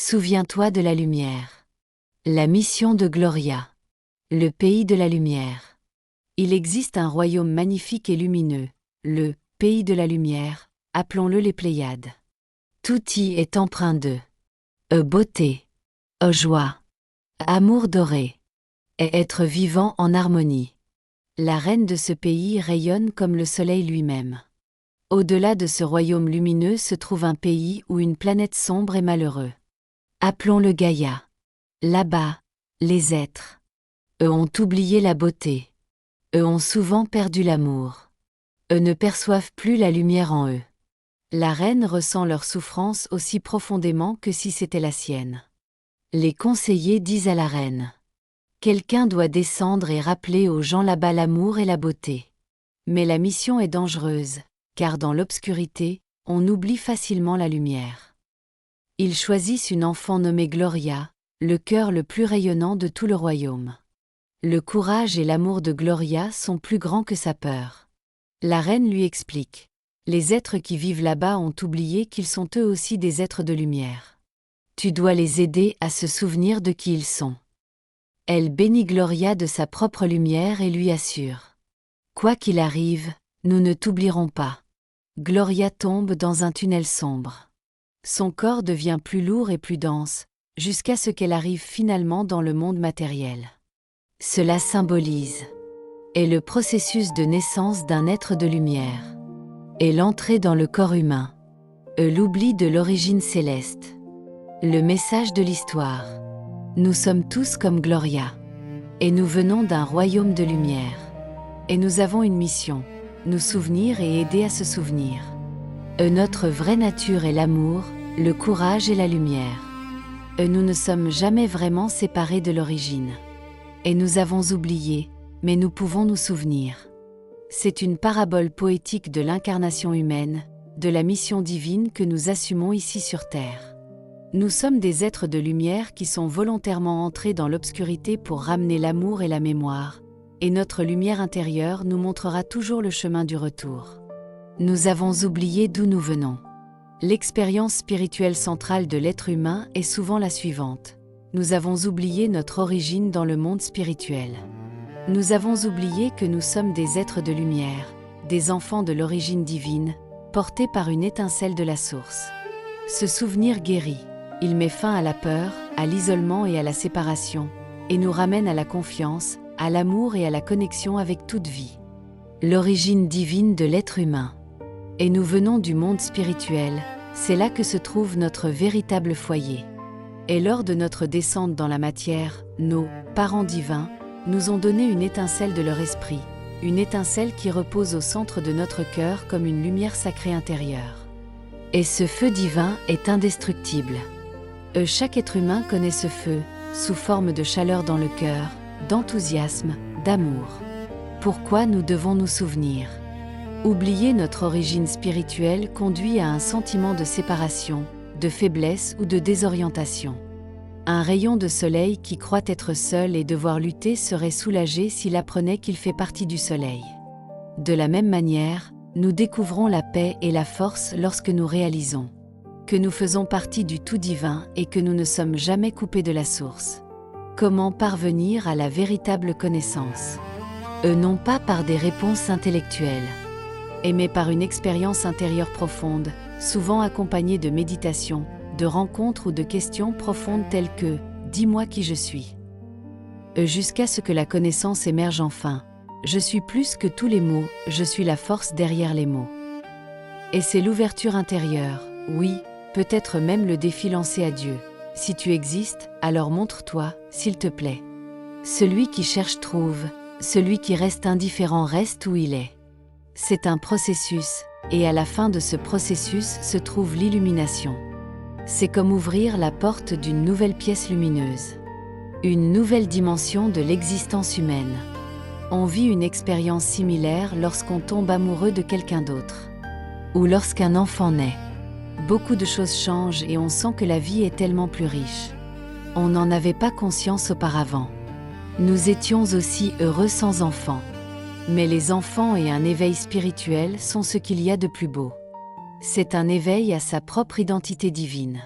Souviens-toi de la lumière. La mission de Gloria. Le pays de la lumière. Il existe un royaume magnifique et lumineux, le pays de la lumière, appelons-le les Pléiades. Tout y est empreint de beauté, joie, amour doré, et être vivant en harmonie. La reine de ce pays rayonne comme le soleil lui-même. Au-delà de ce royaume lumineux se trouve un pays où une planète sombre et malheureux. Appelons-le Gaïa. Là-bas, les êtres. Eux ont oublié la beauté. Eux ont souvent perdu l'amour. Eux ne perçoivent plus la lumière en eux. La reine ressent leur souffrance aussi profondément que si c'était la sienne. Les conseillers disent à la reine: quelqu'un doit descendre et rappeler aux gens là-bas l'amour et la beauté. Mais la mission est dangereuse, car dans l'obscurité, on oublie facilement la lumière. Ils choisissent une enfant nommée Gloria, le cœur le plus rayonnant de tout le royaume. Le courage et l'amour de Gloria sont plus grands que sa peur. La reine lui explique: les êtres qui vivent là-bas ont oublié qu'ils sont eux aussi des êtres de lumière. Tu dois les aider à se souvenir de qui ils sont. Elle bénit Gloria de sa propre lumière et lui assure: quoi qu'il arrive, nous ne t'oublierons pas. Gloria tombe dans un tunnel sombre. Son corps devient plus lourd et plus dense, jusqu'à ce qu'elle arrive finalement dans le monde matériel. Cela symbolise est le processus de naissance d'un être de lumière, et l'entrée dans le corps humain, l'oubli de l'origine céleste. Le message de l'histoire. Nous sommes tous comme Gloria, et nous venons d'un royaume de lumière, et nous avons une mission, nous souvenir et aider à se souvenir. Notre vraie nature est l'amour, le courage et la lumière. Nous ne sommes jamais vraiment séparés de l'origine. Et nous avons oublié, mais nous pouvons nous souvenir. C'est une parabole poétique de l'incarnation humaine, de la mission divine que nous assumons ici sur Terre. Nous sommes des êtres de lumière qui sont volontairement entrés dans l'obscurité pour ramener l'amour et la mémoire, et notre lumière intérieure nous montrera toujours le chemin du retour. Nous avons oublié d'où nous venons. L'expérience spirituelle centrale de l'être humain est souvent la suivante. Nous avons oublié notre origine dans le monde spirituel. Nous avons oublié que nous sommes des êtres de lumière, des enfants de l'origine divine, portés par une étincelle de la source. Ce souvenir guérit. Il met fin à la peur, à l'isolement et à la séparation, et nous ramène à la confiance, à l'amour et à la connexion avec toute vie. L'origine divine de l'être humain. Et nous venons du monde spirituel, c'est là que se trouve notre véritable foyer. Et lors de notre descente dans la matière, nos parents divins nous ont donné une étincelle de leur esprit, une étincelle qui repose au centre de notre cœur comme une lumière sacrée intérieure. Et ce feu divin est indestructible. Chaque être humain connaît ce feu, sous forme de chaleur dans le cœur, d'enthousiasme, d'amour. Pourquoi nous devons nous souvenir? Oublier notre origine spirituelle conduit à un sentiment de séparation, de faiblesse ou de désorientation. Un rayon de soleil qui croit être seul et devoir lutter serait soulagé s'il apprenait qu'il fait partie du soleil. De la même manière, nous découvrons la paix et la force lorsque nous réalisons que nous faisons partie du tout divin et que nous ne sommes jamais coupés de la source. Comment parvenir à la véritable connaissance? Non pas par des réponses intellectuelles, mais par une expérience intérieure profonde, souvent accompagnée de méditation, de rencontres ou de questions profondes telles que « Dis-moi qui je suis ». Jusqu'à ce que la connaissance émerge enfin. Je suis plus que tous les mots, je suis la force derrière les mots. Et c'est l'ouverture intérieure, oui, peut-être même le défi lancé à Dieu. Si tu existes, alors montre-toi, s'il te plaît. Celui qui cherche trouve, celui qui reste indifférent reste où il est. C'est un processus, et à la fin de ce processus se trouve l'illumination. C'est comme ouvrir la porte d'une nouvelle pièce lumineuse. Une nouvelle dimension de l'existence humaine. On vit une expérience similaire lorsqu'on tombe amoureux de quelqu'un d'autre. Ou lorsqu'un enfant naît. Beaucoup de choses changent et on sent que la vie est tellement plus riche. On n'en avait pas conscience auparavant. Nous étions aussi heureux sans enfants. Mais les enfants et un éveil spirituel sont ce qu'il y a de plus beau. C'est un éveil à sa propre identité divine.